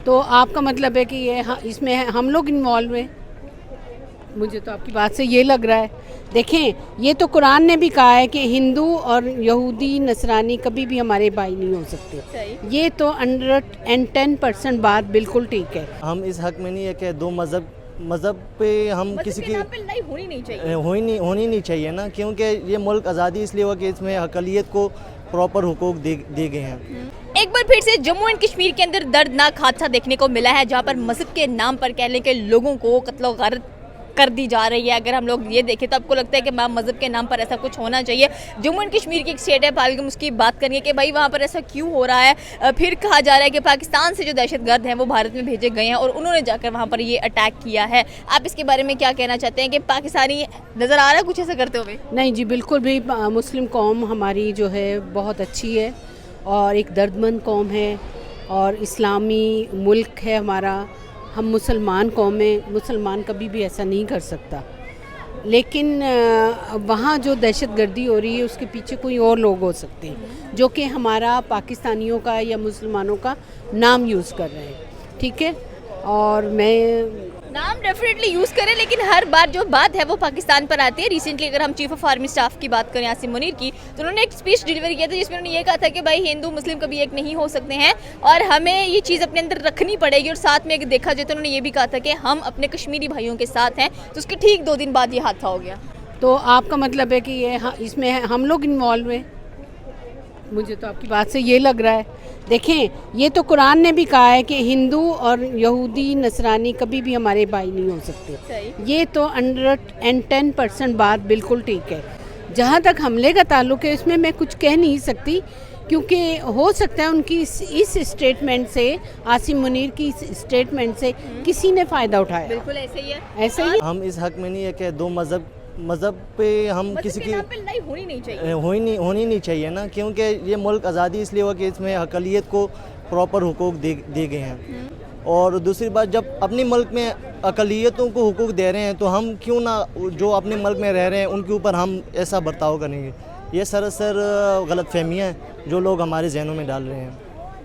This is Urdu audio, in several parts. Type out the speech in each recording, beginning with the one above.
تو آپ کا مطلب ہے کہ یہ اس میں ہم لوگ انوالو ہیں؟ مجھے تو آپ کی بات سے یہ لگ رہا ہے. دیکھیں یہ تو قرآن نے بھی کہا ہے کہ ہندو اور یہودی نصرانی کبھی بھی ہمارے بھائی نہیں ہو سکتے. یہ تو 110% بات بالکل ٹھیک ہے. ہم اس حق میں نہیں ہے کہ دو مذہب پہ ہم کسی کی لڑائی ہونی نہیں چاہیے. ہونی نہیں چاہیے نا، کیونکہ یہ ملک آزادی اس لیے ہوا کہ اس میں اقلیت کو پراپر حقوق دیے گئے ہیں. ایک بار پھر سے جموں اینڈ کشمیر کے اندر دردناک حادثہ دیکھنے کو ملا ہے، جہاں پر مذہب کے نام پر کہہ لیں کہ لوگوں کو قتل و غارت کر دی جا رہی ہے. اگر ہم لوگ یہ دیکھیں تو آپ کو لگتا ہے کہ مذہب کے نام پر ایسا کچھ ہونا چاہیے؟ جموں اینڈ کشمیر کی ایک اسٹیٹ ہے پہلگام، اس کی بات کریں گے کہ بھائی وہاں پر ایسا کیوں ہو رہا ہے. پھر کہا جا رہا ہے کہ پاکستان سے جو دہشت گرد ہیں وہ بھارت میں بھیجے گئے ہیں اور انہوں نے جا کر وہاں پر یہ اٹیک کیا ہے. آپ اس کے بارے میں کیا کہنا چاہتے ہیں کہ پاکستانی نظر آ رہا ہے کچھ ایسا کرتے ہوئے؟ نہیں جی بالکل بھی. مسلم قوم ہماری جو ہے بہت اچھی ہے اور ایک دردمند قوم ہے اور اسلامی ملک ہے ہمارا. ہم مسلمان قوم ہیں، مسلمان کبھی بھی ایسا نہیں کر سکتا. لیکن وہاں جو دہشت گردی ہو رہی ہے اس کے پیچھے کوئی اور لوگ ہو سکتے ہیں جو کہ ہمارا پاکستانیوں کا یا مسلمانوں کا نام یوز کر رہے ہیں. ٹھیک ہے، اور میں نام ڈیفینیٹلی یوز کریں، لیکن ہر بار جو بات ہے وہ پاکستان پر آتی ہے. ریسنٹلی اگر ہم چیف آف آرمی اسٹاف کی بات کریں عاصم منیر کی، تو انہوں نے ایک اسپیچ ڈیلیور کیا تھا جس میں انہوں نے یہ کہا تھا کہ بھائی ہندو مسلم کبھی ایک نہیں ہو سکتے ہیں اور ہمیں یہ چیز اپنے اندر رکھنی پڑے گی. اور ساتھ میں اگر دیکھا جائے تو انہوں نے یہ بھی کہا تھا کہ ہم اپنے کشمیری بھائیوں کے ساتھ ہیں. تو اس کے ٹھیک 2 دن بعد یہ حادثہ ہو گیا. تو آپ کا مطلب ہے کہ یہ اس میں ہم لوگ انوالو ہیں؟ مجھے تو آپ کی بات سے یہ لگ رہا ہے. دیکھیں یہ تو قرآن نے بھی کہا ہے کہ ہندو اور یہودی نصرانی کبھی بھی ہمارے بھائی نہیں ہو سکتے. یہ تو 110% بات بالکل ٹھیک ہے. جہاں تک حملے کا تعلق ہے اس میں کچھ کہہ نہیں سکتی، کیونکہ ہو سکتا ہے ان کی اس اسٹیٹمنٹ سے، عاصم منیر کی اس اسٹیٹمنٹ سے کسی نے فائدہ اٹھایا. بالکل ایسے ہی ہے. ایسے ہی ہم اس حق میں نہیں ہے کہ دو مذہب پہ ہم کسی کی لڑائی ہونی نہیں چاہیے. ہونی نہیں چاہیے نا، کیونکہ یہ ملک آزادی اس لیے ہوا کہ اس میں اقلیت کو پراپر حقوق دیے گئے ہیں. اور دوسری بات، جب اپنے ملک میں اقلیتوں کو حقوق دے رہے ہیں تو ہم کیوں نہ جو اپنے ملک میں رہ رہے ہیں ان کے اوپر ہم ایسا برتاؤ کریں گے؟ یہ سراسر غلط فہمیاں ہیں جو لوگ ہمارے ذہنوں میں ڈال رہے ہیں.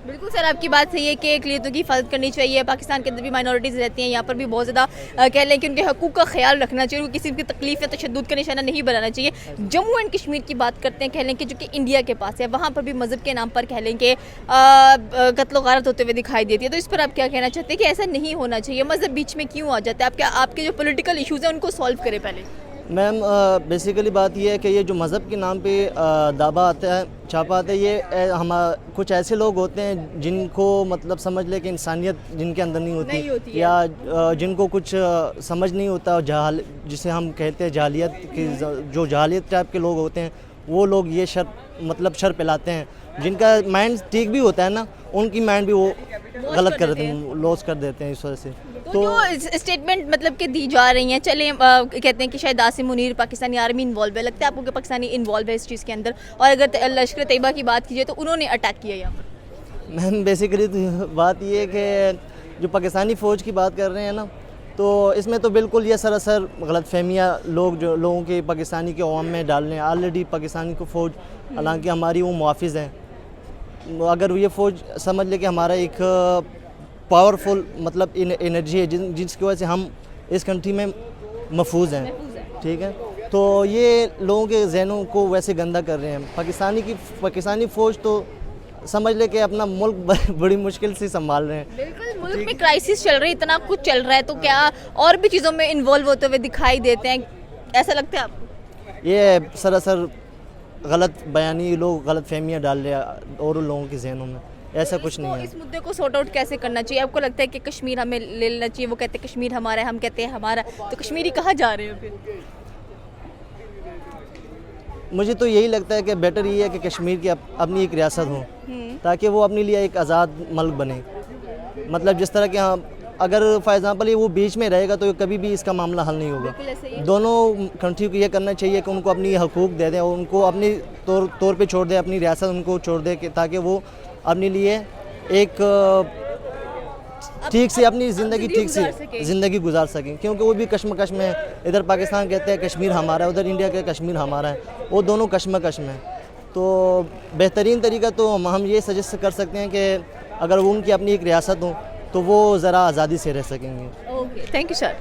بالکل سر، آپ کی بات صحیح ہے کہ اقلیتوں کی حفاظت کرنی چاہیے. پاکستان کے اندر بھی مائنورٹیز رہتی ہیں، یہاں پر بھی بہت زیادہ کہہ لیں کہ ان کے حقوق کا خیال رکھنا چاہیے، کسی کی تکلیف یا تشدد کا نشانہ نہیں بنانا چاہیے. جموں اینڈ کشمیر کی بات کرتے ہیں، کہہ لیں کہ جو کہ انڈیا کے پاس ہے، وہاں پر بھی مذہب کے نام پر کہہ لیں کہ قتل و غارت ہوتے ہوئے دکھائی دیتی ہے. تو اس پر آپ کیا کہنا چاہتے ہیں کہ ایسا نہیں ہونا چاہیے؟ مذہب بیچ میں کیوں آ جاتا ہے؟ آپ کے جو پولیٹیکل ایشوز ہیں ان کو سالو کریں پہلے. میم بیسیکلی بات یہ ہے کہ یہ جو مذہب کے نام پہ دعویٰ آتا ہے، چھاپا آتا ہے، یہ کچھ ایسے لوگ ہوتے ہیں جن کو مطلب سمجھ لے کہ انسانیت جن کے اندر نہیں ہوتی یا جن کو کچھ سمجھ نہیں ہوتا، جسے ہم کہتے ہیں جاہلیت کی، جو جاہلیت ٹائپ کے لوگ ہوتے ہیں وہ لوگ یہ شر پھیلاتے ہیں. جن کا مائنڈ ٹھیک بھی ہوتا ہے نا، ان کی مائنڈ بھی وہ غلط کر دیتے ہیں، لوس کر دیتے ہیں اس وجہ سے. تو جو اسٹیٹمنٹ مطلب کہ دی جا رہی ہیں، چلیں کہتے ہیں کہ شاید عاصم منیر پاکستانی آرمی انوالو ہے، لگتا ہے آپ کو کہ پاکستانی انوالو ہے اس چیز کے اندر؟ اور اگر لشکر طیبہ کی بات کی جائے تو انہوں نے اٹیک کیا یہاں پر. میم بیسیکلی بات یہ ہے کہ جو پاکستانی فوج کی بات کر رہے ہیں نا، تو اس میں تو بالکل یہ سراسر غلط فہمیاں لوگوں کے پاکستانی کے عوام میں ڈال رہے ہیں. آلریڈی پاکستانی کو فوج، حالانکہ ہماری وہ محافظ ہیں، اگر یہ فوج سمجھ لے کہ ہمارا ایک پاورفل مطلب انرجی ہے جس کی وجہ سے ہم اس کنٹری میں محفوظ ہیں. ٹھیک ہے، تو یہ لوگوں کے ذہنوں کو ویسے گندہ کر رہے ہیں. پاکستانی فوج تو سمجھ لے کہ اپنا ملک بڑی مشکل سے سنبھال رہے ہیں. بالکل، ملک میں کرائسس چل رہی ہے، اتنا کچھ چل رہا ہے، تو کیا اور بھی چیزوں میں انوالو ہوتے ہوئے دکھائی دیتے ہیں؟ ایسا لگتا ہے آپ کو؟ یہ سراسر غلط بیانی، لوگ غلط فہمیاں ڈال رہے ہیں اور لوگوں کے ذہنوں میں. ایسا کچھ نہیں ہے. اس مدعے کو سارٹ آؤٹ کیسے کرنا چاہیے؟ آپ کو لگتا ہے کہ کشمیر ہمیں لے لینا چاہیے؟ وہ کہتے ہیں کشمیر ہمارا ہے، ہم کہتے ہیں ہمارا، تو کشمیری کہاں جا رہے ہیں پھر؟ مجھے تو یہی لگتا ہے کہ بیٹر یہ ہے کہ کشمیر کی اپنی ایک ریاست ہو تاکہ وہ اپنے لیے ایک آزاد ملک بنے. مطلب جس طرح کہ اگر فار ایگزامپل وہ بیچ میں رہے گا تو کبھی بھی اس کا معاملہ حل نہیں ہوگا. دونوں کنٹری کو یہ کرنا چاہیے کہ ان کو اپنی حقوق دے دیں اور ان کو اپنی طور پہ چھوڑ دیں، اپنی ریاست ان کو چھوڑ دیں تاکہ وہ اپنے لیے ایک ٹھیک سے اپنی زندگی گزار سکیں. کیونکہ وہ بھی کشمکش میں ہے. ادھر پاکستان کہتے ہیں کشمیر ہمارا ہے، ادھر انڈیا کہ کشمیر ہمارا ہے. وہ دونوں کشمکش میں. تو بہترین طریقہ تو ہم یہ سجیسٹ کر سکتے ہیں کہ اگر وہ ان کی اپنی ایک ریاست ہو تو وہ ذرا آزادی سے رہ سکیں گے. Okay thank you sir.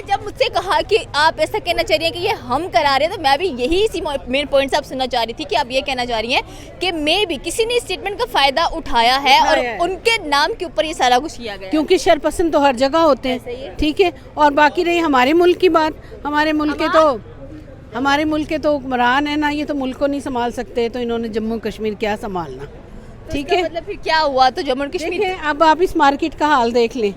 جب مجھ سے کہا کہ آپ ایسا کہنا چاہ رہی ہیں کہ یہ ہم کرا رہے ہیں تو میں بھی یہی اسی مین پوائنٹ سے آپ سننا چاہ رہی تھی کہ آپ یہ کہنا چاہ رہی ہیں کہ میں بھی کسی نے اسٹیٹمنٹ کا فائدہ اٹھایا ہے اور ان کے نام کے اوپر یہ سارا کچھ کیا گیا, کیونکہ شر پسند تو ہر جگہ ہوتے ہیں, ٹھیک ہے. اور باقی رہی ہمارے ملک کی بات, ہمارے ملک کے تو حکمران ہیں نا, یہ تو ملک کو نہیں سنبھال سکتے, تو انہوں نے جموں کشمیر کیا سنبھالنا, ٹھیک ہے. مطلب پھر کیا ہوا تو جموں کشمیر. اب آپ اس مارکیٹ کا حال دیکھ لیں,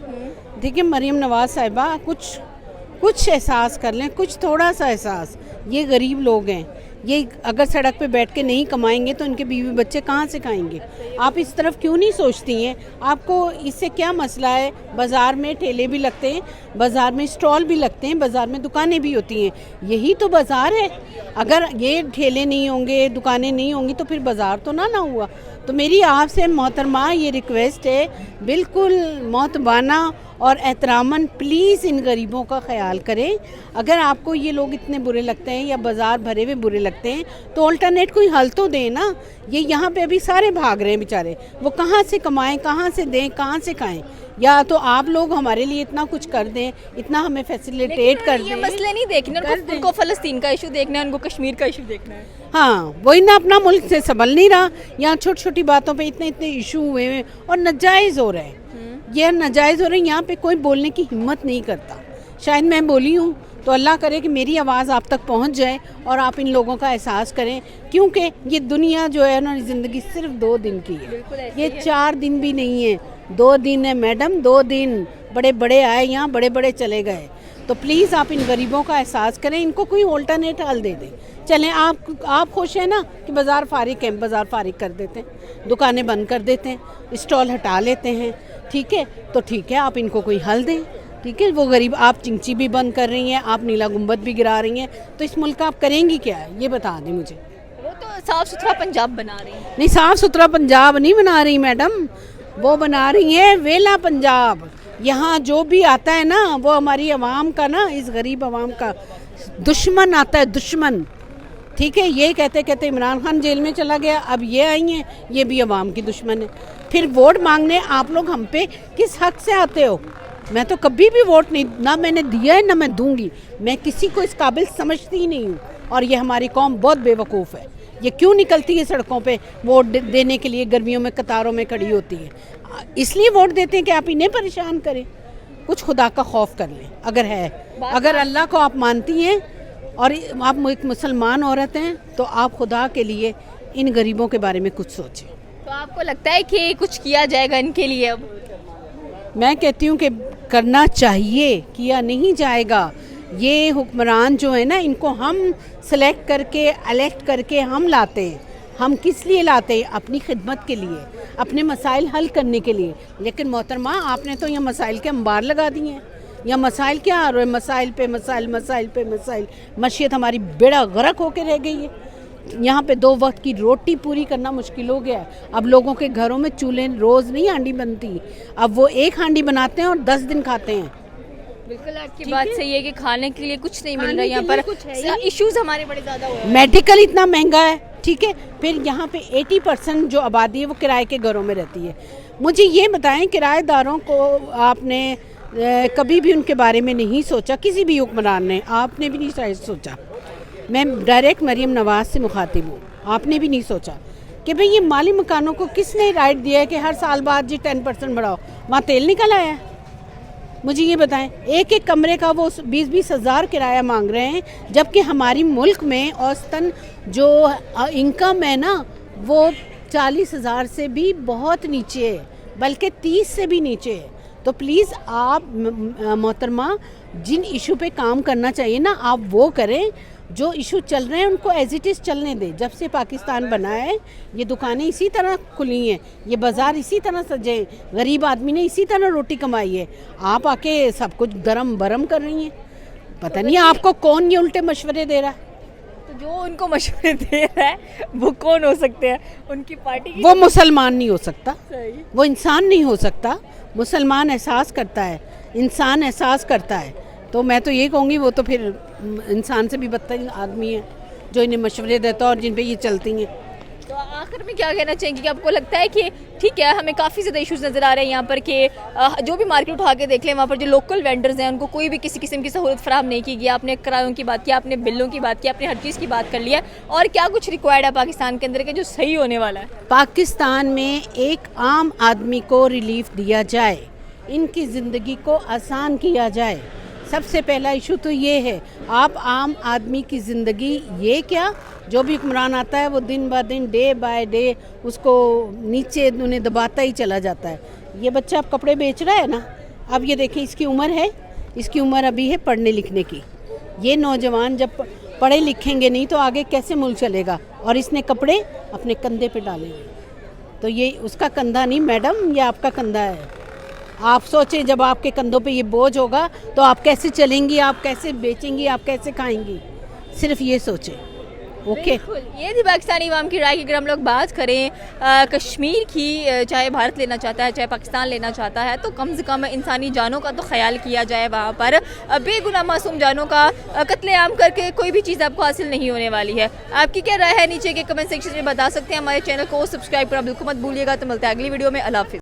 ٹھیک ہے. مریم نواز صاحبہ کچھ احساس کر لیں, کچھ تھوڑا سا احساس. یہ غریب لوگ ہیں, یہ اگر سڑک پہ بیٹھ کے نہیں کمائیں گے تو ان کے بیوی بچے کہاں سے کھائیں گے؟ آپ اس طرف کیوں نہیں سوچتی ہیں؟ آپ کو اس سے کیا مسئلہ ہے؟ بازار میں ٹھیلے بھی لگتے ہیں, بازار میں اسٹال بھی لگتے ہیں, بازار میں دکانیں بھی ہوتی ہیں, یہی تو بازار ہے. اگر یہ ٹھیلے نہیں ہوں گے, دکانیں نہیں ہوں گی تو پھر بازار تو نہ ہوا. تو میری آپ سے محترمہ یہ ریکویسٹ ہے, بالکل محتبانہ اور احتراماً پلیز ان غریبوں کا خیال کریں. اگر آپ کو یہ لوگ اتنے برے لگتے ہیں یا بازار بھرے ہوئے برے لگتے ہیں تو الٹرنیٹ کوئی حل تو دیں نا. یہ یہاں پہ ابھی سارے بھاگ رہے ہیں بیچارے, وہ کہاں سے کمائیں, کہاں سے دیں, کہاں سے کھائیں؟ یا تو آپ لوگ ہمارے لیے اتنا کچھ کر دیں, اتنا ہمیں فیسیلیٹیٹ کر دیں. یہ مسئلے نہیں دیکھنے, ان کو فلسطین کا ایشو دیکھنا ہے, ان کو کشمیر کا ایشو دیکھنا ہے. ہاں, وہی نہ اپنا ملک سے سنبھل نہیں رہا, یہاں چھوٹی چھوٹی باتوں پہ اتنے ایشو ہوئے ہیں اور ناجائز ہو رہے ہیں. یہ ناجائز ہو رہے ہیں, یہاں پہ کوئی بولنے کی ہمت نہیں کرتا. شاید میں بولی ہوں تو اللہ کرے کہ میری آواز آپ تک پہنچ جائے اور آپ ان لوگوں کا احساس کریں, کیونکہ یہ دنیا جو ہے نا, زندگی صرف 2 دن کی ہے, یہ 4 دن بھی نہیں ہے, 2 دن ہے میڈم, 2 دن. بڑے بڑے آئے یہاں, بڑے بڑے چلے گئے. تو پلیز آپ ان غریبوں کا احساس کریں, ان کو کوئی آلٹرنیٹ حل دے دیں. چلیں آپ خوش ہیں نا کہ بازار فارغ ہے, بازار فارغ کر دیتے ہیں, دکانیں بند کر دیتے ہیں, اسٹال ہٹا لیتے ہیں, ٹھیک ہے. تو ٹھیک ہے, آپ ان کو کوئی حل دیں, ٹھیک ہے. وہ غریب, آپ چنچی بھی بند کر رہی ہیں, آپ نیلا گنبد بھی گرا رہی ہیں, تو اس ملک کا آپ کریں گی کیا ہے یہ بتا دیں مجھے. وہ تو صاف ستھرا پنجاب بنا رہی ہیں. نہیں, صاف ستھرا پنجاب نہیں بنا رہی میڈم, وہ بنا رہی ہیں ویلا پنجاب. یہاں جو بھی آتا ہے نا وہ ہماری عوام کا نا, اس غریب عوام کا دشمن آتا ہے, دشمن, ٹھیک ہے. یہ کہتے کہتے عمران خان جیل میں چلا گیا, اب یہ آئی ہیں, یہ بھی عوام کی دشمن ہے. پھر ووٹ مانگنے آپ لوگ ہم پہ کس حق سے آتے ہو؟ میں تو کبھی بھی ووٹ نہیں, نہ میں نے دیا ہے نہ میں دوں گی. میں کسی کو اس قابل سمجھتی ہی نہیں ہوں, اور یہ ہماری قوم بہت بے وقوف ہے. یہ کیوں نکلتی ہے سڑکوں پہ ووٹ دینے کے لیے, گرمیوں میں قطاروں میں کھڑی ہوتی ہے؟ اس لیے ووٹ دیتے ہیں کہ آپ انہیں پریشان کریں. کچھ خدا کا خوف کر لیں اگر ہے, اگر اللہ کو آپ مانتی ہیں اور آپ ایک مسلمان عورت ہیں تو آپ خدا کے لیے ان غریبوں کے بارے میں کچھ سوچیں. تو آپ کو لگتا ہے کہ کچھ کیا جائے گا ان کے لیے؟ اب میں کہتی ہوں کہ کرنا چاہیے, کیا نہیں جائے گا. یہ حکمران جو ہے نا, ان کو ہم سلیکٹ کر کے, الیکٹ کر کے ہم لاتے ہیں. ہم کس لیے لاتے ہیں؟ اپنی خدمت کے لیے, اپنے مسائل حل کرنے کے لیے. لیکن محترمہ آپ نے تو یہ مسائل کے انبار لگا دیے ہیں. یا مسائل کیا آ رہے ہیں؟ مسائل پہ مسائل, مسائل پہ مسائل. معیشت ہماری بیڑا غرق ہو کے رہ گئی ہے. یہاں پہ 2 وقت کی روٹی پوری کرنا مشکل ہو گیا ہے. اب لوگوں کے گھروں میں چولہے روز نہیں ہانڈی بنتی, اب وہ 1 ہانڈی بناتے ہیں اور 10 دن کھاتے ہیں. بالکل آپ کی بات صحیح ہے کہ کھانے کے لیے کچھ نہیں مل رہا یہاں پر, ایشوز ہمارے بڑے زیادہ ہوئے ہیں. میڈیکل اتنا مہنگا ہے, ٹھیک ہے. پھر یہاں پہ 80% جو آبادی ہے وہ کرائے کے گھروں میں رہتی ہے. مجھے یہ بتائیں, کرایہ داروں کو آپ نے کبھی بھی ان کے بارے میں نہیں سوچا؟ کسی بھی حکمران نے, آپ نے بھی نہیں شاید سوچا. میں ڈائریکٹ مریم نواز سے مخاطب ہوں, آپ نے بھی نہیں سوچا کہ بھئی یہ مالی مکانوں کو کس نے رائٹ دیا ہے کہ ہر سال بعد جی 10% بڑھاؤ؟ وہاں تیل نکل آیا ہے. مجھے یہ بتائیں, ایک کمرے کا وہ 20-20 ہزار کرایہ مانگ رہے ہیں, جبکہ ہماری ملک میں اوسطاً جو انکم ہے نا وہ 40,000 سے بھی بہت نیچے ہے, بلکہ 30 سے بھی نیچے ہے. تو پلیز آپ محترمہ, جن ایشو پہ کام کرنا چاہیے نا آپ وہ کریں. جو ایشو چل رہے ہیں ان کو ایز اٹ از چلنے دیں. جب سے پاکستان بنا ہے یہ دکانیں اسی طرح کھلی ہیں, یہ بازار اسی طرح سجے ہیں, غریب آدمی نے اسی طرح روٹی کمائی ہے. آپ آ کے سب کچھ درم برم کر رہی ہیں. پتہ نہیں آپ کو کون یہ الٹے مشورے دے رہا ہے. تو جو ان کو مشورے دے رہا ہے وہ کون ہو سکتے ہیں؟ ان کی پارٹی کی؟ وہ مسلمان نہیں ہو سکتا, وہ انسان نہیں ہو سکتا. مسلمان احساس کرتا ہے, انسان احساس کرتا ہے. تو میں تو یہ کہوں گی وہ تو پھر انسان سے بھی بدتر آدمی ہے جو انہیں مشورے دیتا ہے اور جن پہ یہ چلتی ہیں. تو آخر میں کیا کہنا چاہیں گے کہ آپ کو لگتا ہے کہ ٹھیک ہے ہمیں کافی زیادہ ایشوز نظر آ رہے ہیں یہاں پر کہ جو بھی مارکیٹ اٹھا کے دیکھ لیں وہاں پر جو لوکل وینڈرز ہیں ان کو کوئی بھی کسی قسم کی سہولت فراہم نہیں کی گئی. آپ نے کرایوں کی بات کی, آپ نے بلوں کی بات کی, آپ نے ہر چیز کی بات کر لی ہے, اور کیا کچھ ریکوائرڈ ہے پاکستان کے اندر کہ جو صحیح ہونے والا ہے؟ پاکستان میں ایک عام آدمی کو ریلیف دیا جائے, ان کی زندگی کو آسان کیا جائے. سب سے پہلا ایشو تو یہ ہے. آپ عام آدمی کی زندگی, یہ کیا جو بھی حکمران آتا ہے وہ دن بہ دن ڈے بائی ڈے اس کو نیچے انہیں دباتا ہی چلا جاتا ہے. یہ بچہ اب کپڑے بیچ رہا ہے نا, اب یہ دیکھیں اس کی عمر ہے, اس کی عمر ابھی ہے پڑھنے لکھنے کی. یہ نوجوان جب پڑھے لکھیں گے نہیں تو آگے کیسے ملک چلے گا؟ اور اس نے کپڑے اپنے کندھے پہ ڈالے ہیں. تو یہ اس کا کندھا نہیں میڈم, یہ آپ کا کندھا ہے. آپ سوچیں جب آپ کے کندھوں پہ یہ بوجھ ہوگا تو آپ کیسے چلیں گی, آپ کیسے بیچیں گی, آپ کیسے کھائیں گی؟ صرف یہ سوچیں. اوکے, یہ تھی پاکستانی عوام کی رائے. اگر ہم لوگ بات کریں کشمیر کی, چاہے بھارت لینا چاہتا ہے چاہے پاکستان لینا چاہتا ہے, تو کم سے کم انسانی جانوں کا تو خیال کیا جائے. وہاں پر بے گناہ معصوم جانوں کا قتل عام کر کے کوئی بھی چیز آپ کو حاصل نہیں ہونے والی ہے. آپ کی کیا رائے ہے نیچے کے کمنٹ سیکشن میں بتا سکتے ہیں. ہمارے چینل کو سبسکرائب کرنا بالکل مت بھولیے گا. تو ملتے ہیں اگلی ویڈیو میں. اللہ حافظ.